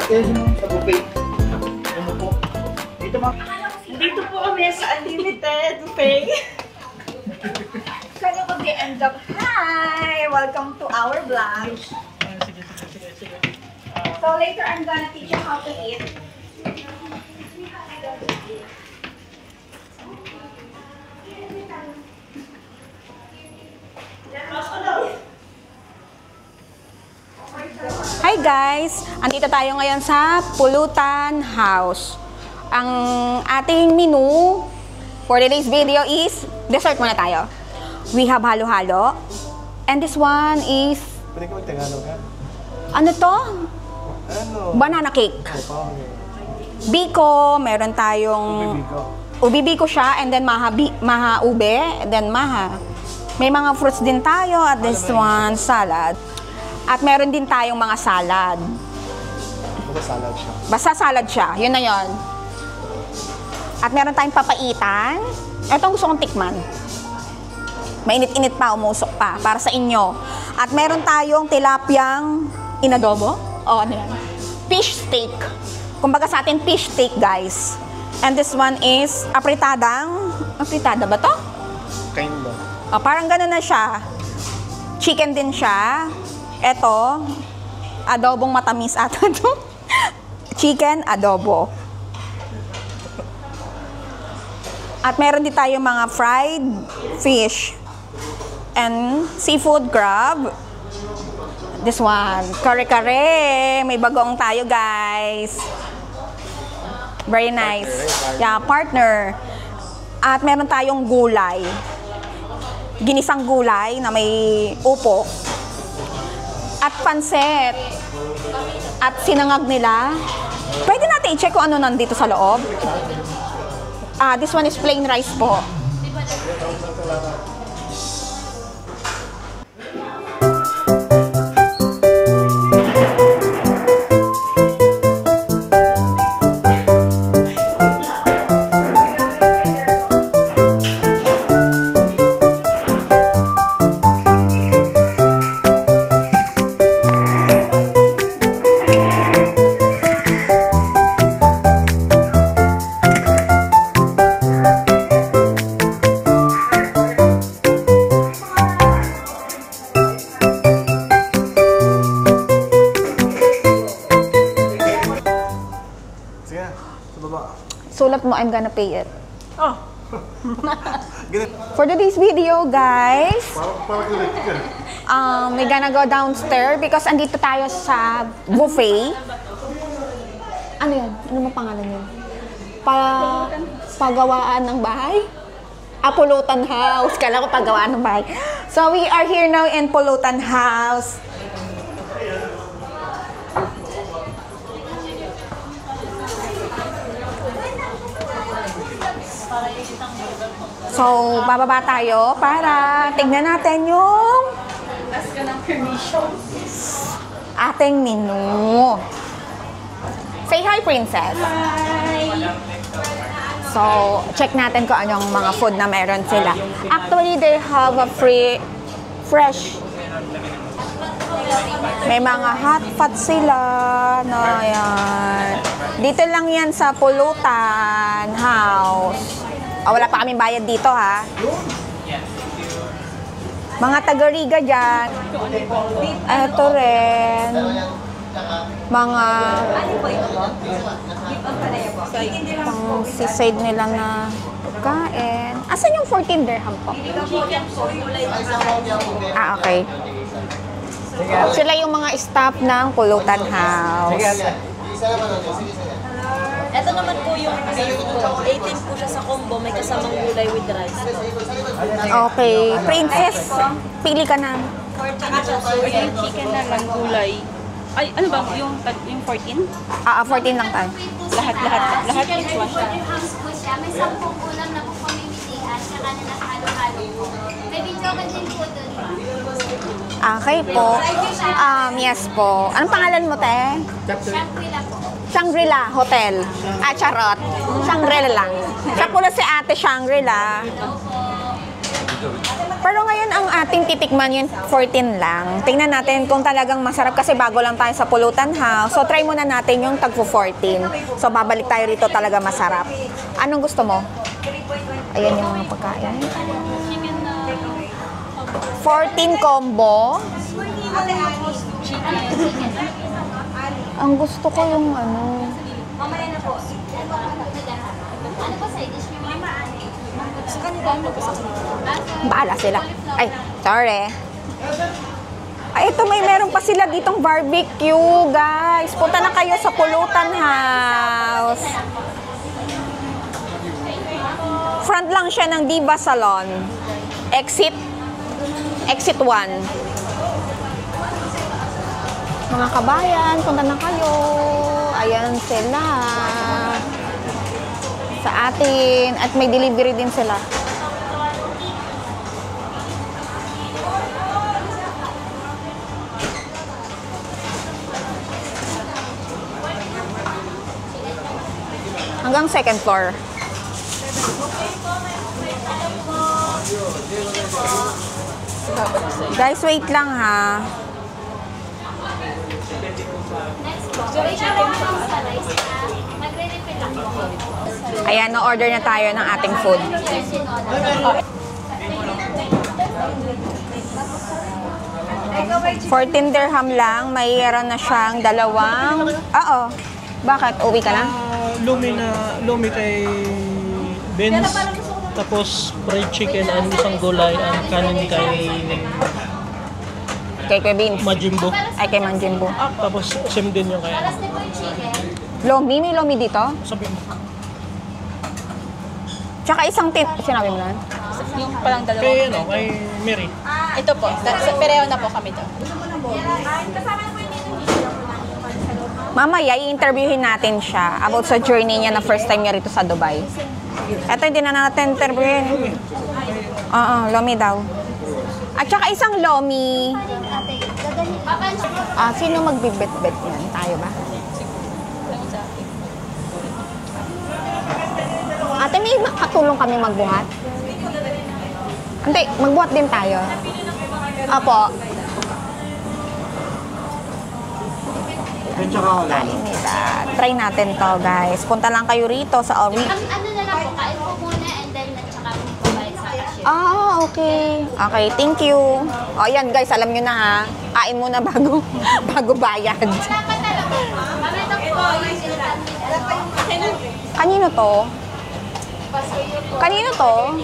kayo sa buffet. Ano po? Dito ma. Dito po kami sa Unlimited Buffet. Kaya ko di end up. Hi! Welcome to our vlog. So later I'm gonna teach you how to eat. Hi guys! Andito tayo ngayon sa Pulutan House. Ang ating menu for today's video is dessert muna tayo. We have halo-halo. And this one is... Pwede ko mag-Tagalog ka? Ano to? Ano? Banana cake. Biko, meron tayong... Ubi biko siya, and then maha ube, and then maha. May mga fruits din tayo at this one, salad. At meron din tayong mga salad. Basta salad siya. Basta salad siya. Yun na yun. At meron tayong papaitan. Itong gusto kong tikman. Mainit-init pa, umusok pa. Para sa inyo. At meron tayong tilapyang inadobo. O ano yan? Fish steak. Kumbaga sa atin, fish steak, guys. And this one is apritadang... Apritada ba to? Kain ba? O, parang gano'n na siya. Chicken din siya. Ito, adobong matamis ata to. Chicken adobo. At meron din tayo mga fried fish and seafood crab. This one, kare-kare. May bagong tayo, guys. Very nice. Yeah, partner. At meron tayong gulay. Ginisang gulay na may upo. At pansit. At sinangag nila. Pwede natin i-check kung ano nandito sa loob. This one is plain rice po. Sulat mo, I'm gonna pay it. Oh. For today's video, guys, we're gonna go downstairs because andito tayo sa buffet. Ano yan? Ano mo pangalan yun? Pagawaan ng bahay? Pulutan House. Kala ko pagawaan ng bahay. So, we are here now in Pulutan House. So, bababa tayo para tignan natin yung ating menu. Say hi, Princess. Hi! So, check natin kung anong mga food na meron sila. Actually, they have a fresh. May mga hot pot sila. No, yan. Dito lang yan sa Pulutan House. Wala pa kaming bayad dito, ha? Mga taga-Riga dyan. Ito rin. Mga pang siside nila na pagkain. Asan yung 14 dirham po? Okay. Sila yung mga staff ng Pulutan House. Ito naman po yung beef po. 18 po siya sa combo. May kasamang gulay with rice. Okay. Princess, pili ka na. Yung chicken na lang gulay. Ay, ano ba? Yung 14? 14 lang tayo. Lahat each one siya. May 10 ulam na po pamimitihan, saka na halo-halo po. May video ka din po doon. Okay po. Yes po. Anong pangalan mo, te? Shangri-La po. Shangri-La Hotel. Charot. Shangri-La lang. Siya pula si ate Shangri-La. Pero ngayon ang ating titikman yun, 14 lang. Tingnan natin kung talagang masarap kasi bago lang tayo sa Pulutan House. So try muna natin yung tagpo 14. So babalik tayo rito, talaga masarap. Anong gusto mo? Ayan yung mga pagkain. 14 combo. Ang gusto ko yung ano. Mamaya na po. Ano ba side dish niyo, mama? Sa kanila ano po sa Bahala sila. Ay, sorry. Ay, ito meron pa sila ditong barbecue, guys. Punta na kayo sa Pulutan House. Front lang siya ng Diva Salon. Exit 1. Mga kabayan, punta na kayo. Ayan sila. Sa atin. At may delivery din sila. Hanggang second floor. Guys, wait lang ha. Next po. Wait lang po sa rice na. Magre-refill lang po. Ayan, no-order na tayo ng ating food. 14 dirham lang, mayroon na siyang dalawang... Oo. Bakit? Uwi ka na? Lumi kay Benz. Tapos fried chicken and isang gulay ang kanin kay Kay Beans. Majimbo. Ay, kay Manjimbo. Tapos same din yung kay Alas na po yung chicken. Lomi? May lomi dito? sabi mo. Tsaka isang sinabi mo na? Yung palang dalawa. Kay kay Mary. Ito po. Pareho na po kami to. Mamaya, i-interviewin natin siya about sa journey niya na first time niya rito sa Dubai. Ito, hindi na natin interviewin. Oo, lomi daw. At saka isang lomi. Sino magbibet-bet yan? Tayo ba? Ate, may katulong kami magbuhat? Hindi, magbuhat din tayo. Apo. Try natin to, guys. Punta lang kayo rito sa Ori. Ano na lang po, kain po muna and then at saka magbabayad sa cashier. Okay. Okay, thank you. O, yan guys, alam nyo na ha. Kain muna bago bayad. Wala pa talaga. Mamaya na po, yung Kanino to? Kanino to?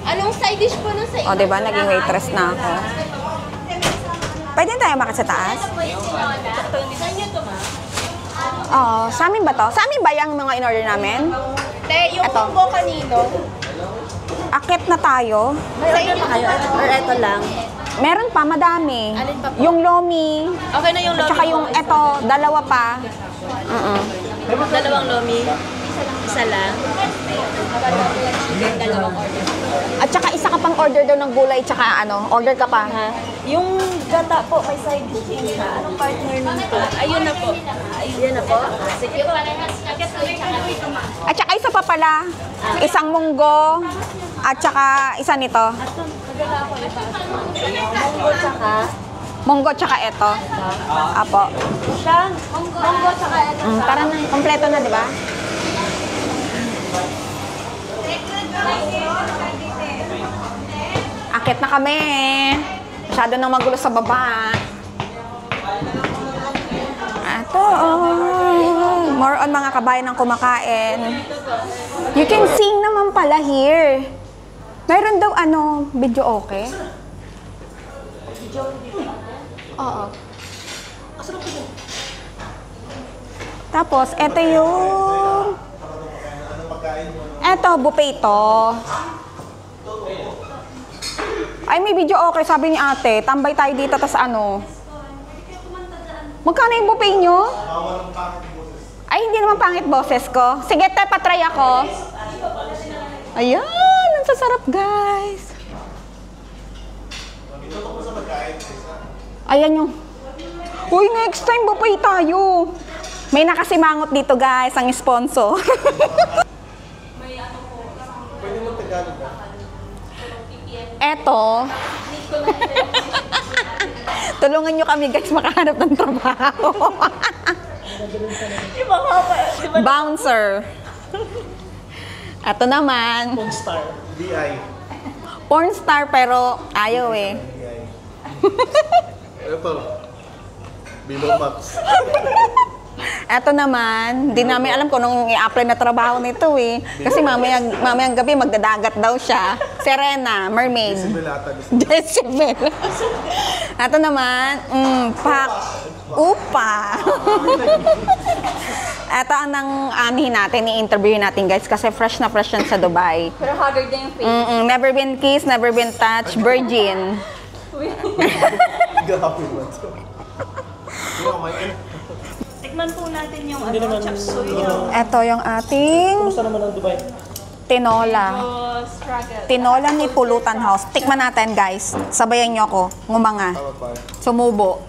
Anong side dish po nung sa O, diba? Naging waitress na ako. Pwede tayo makit sa taas? Saan nyo to, ma'am? Oo. Sa amin ba to? Sa amin ba yung mga in-order namin? Yung Eto. combo kanino? Akit na tayo. May order pa kayo? Or eto lang? Meron pa, madami. Alin pa po? Yung lomi. Okay na yung At lomi saka yung po. eto, dalawa pa. Dalawang lomi. Isa lang. Dalawang order. At saka isa ka pang order daw ng gulay, tsaka order ka pa. Ha? Yung gata po, may side dish din siya. Anong partner nito? Ayun na po. Ayun na po. Sige po. At saka isa pa pala, isang munggo, at saka isa nito. Munggo tsaka. Munggo tsaka ito. Apo. Siya. Munggo tsaka ito. Tara na, kompleto na, di ba? Akit na kami. Masyado nang magulo sa baba. Ito, more on mga kabayan ng kumakain. You can sing naman pala here. Mayroon daw video okay? Oo. Tapos, ito yung... Ito, buffet to. Ay, may video okay, sabi ni ate. Tambay tayo dito, tas Magkano yung buffet nyo? Ay, hindi naman pangit boses ko. Sige, te, patry ako. Ayan, ang sasarap, guys. Ayan yung... Uy, next time buffet tayo. May nakasimangot dito, guys, ang sponsor. Eto. Tulungan nyo kami guys makahanap ng trabaho. Bouncer. Eto naman. Porn star. BI. Porn star pero ayaw eh. Ano to? Below Max. Eto naman, di namin alam kung nung i-apply na trabaho nito eh. Kasi mamayang gabi magdadagat daw siya. Serena, mermaid. Sibelata. Decibel. Eto naman, pak. Upa. Eto ang anihin natin, i-interview natin guys kasi fresh na fresh yan sa Dubai. Pero haggard na yung face. Never been kissed, never been touched, virgin. Grabe ba ito? Tikman po natin yung Hindi naman, chop suey. Eto yung ating Kumusta naman ang Dubai? tinola. Struggle. Tinola ni Pulutan House. Tikman natin guys. Sabayan nyo ako. Ngumanga. Sumubo.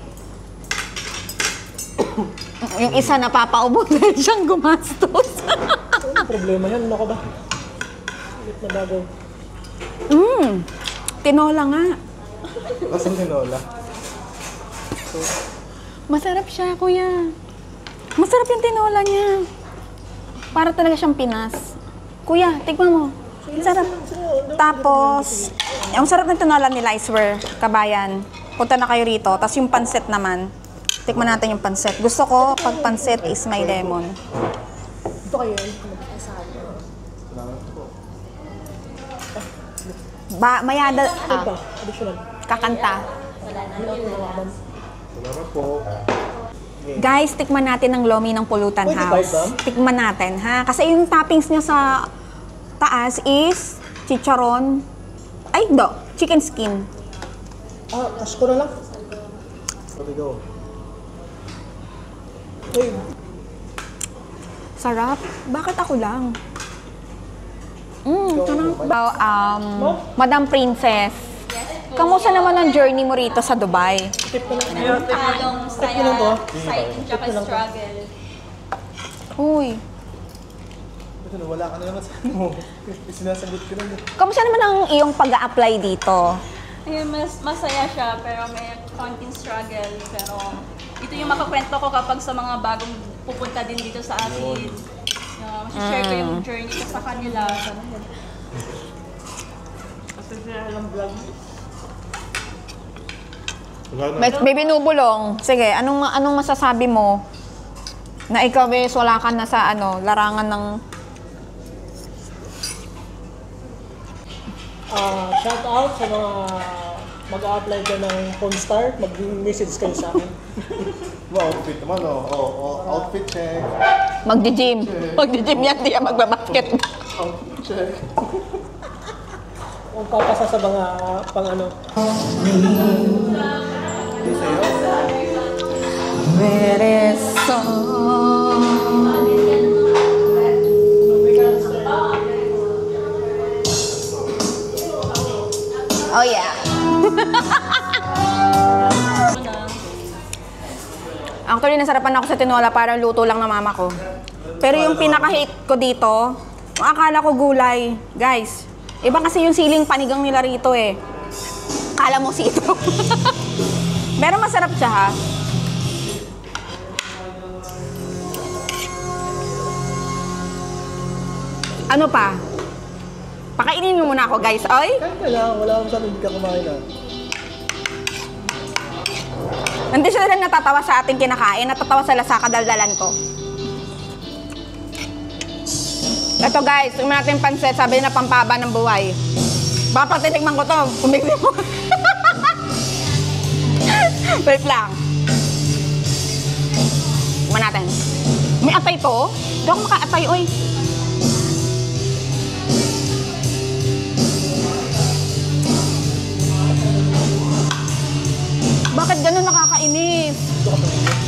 Yung isa napapaubo na siyang gumastos. Ano problema yan? Ano ka ba? Ulit na bago. Tinola nga. Kasang tinola. Masarap siya, kuya. Masarap yung tinola niya. Para talaga siyang Pinas. Kuya, tikman mo. Sarap. Tapos, ang sarap ng tinola nila, I swear, kabayan. Punta na kayo rito. Tapos yung pansit naman. Tikman natin yung pansit. Gusto ko, pag pansit is may lemon. Ito kayo. Mayada, Pa, additional. kakanta. Salamat po. Guys, tikman natin ang lomi ng Pulutan Pwede House. ba? Tikman natin, ha? Kasi yung toppings niya sa taas is chicharon. Ay, chicken skin. Ask ko na lang. Pati go. Uy, Sarap. Bakit ako lang? Sarap. Madam Princess. Kamusta naman ang journey mo rito sa Dubai? tip ko na. Yung Tip ko lang to. exciting tsaka struggle. Uy. Ito na, wala ka na naman sa mo. Sinasagot ko lang. Kamusta naman ang iyong pag-a-apply dito? Ayun, masaya siya pero may konting struggle. Pero ito yung makakwento ko kapag sa mga bagong pupunta din dito sa atin. Share ko yung journey ko sa kanila. Kasi siya lang vlog. May binubulong. Sige, anong masasabi mo? Na ikaw is wala ka na sa larangan ng... Shout out sa mga mag-a-apply dyan ng Pornstar. Mag-message kayo sa akin. Outfit naman, outfit check. Magdi-gym. Magdi-gym yan, di yan magbabasket. Outfit check. Kung papasa sa mga pang-ano. Ito sa'yo. Very song. Oh yeah. Actually, nasarapan ako sa tinola, parang luto lang ng mama ko. Pero yung pinaka-hate ko dito, akala ko gulay. Guys, iba kasi yung siling panigang nila rito eh. Akala mo sito. Pero masarap siya ha. Ano pa? Pakainin mo muna ako guys, oy. Kahit na lang, wala akong sabi hindi ka kumain na. Hindi sila natatawa sa ating kinakain, natatawa sila sa kadaldalan ko. Ito guys, yung natin pansit, sabi na pampaba ng buhay. Baka titikman ko to, kumigli mo. Wait lang. Tikman natin. May atay to? Hindi ako maka-atay, oy. Bakit ganun nakakainis?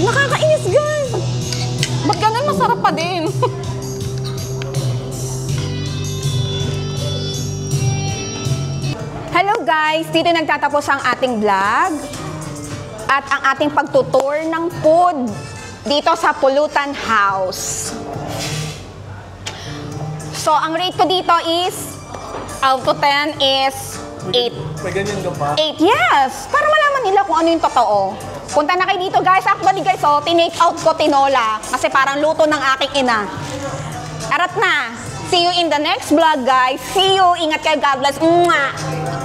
Nakakainis, guys! Ba't ganun masarap pa din? Hello guys! Dito nagtatapos ang ating vlog at ang ating pagtutour ng food dito sa Pulutan House. So, ang rate ko dito is, out of 10 is 8. May ganyan ka pa? 8, yes! Para malaman nila kung ano yung totoo. Punta na kayo dito, guys. Actually, guys, oh, tinake out ko tinola. Kasi parang luto ng aking ina. Arat na. See you in the next vlog, guys. See you. Ingat kayo. God bless. Mwah!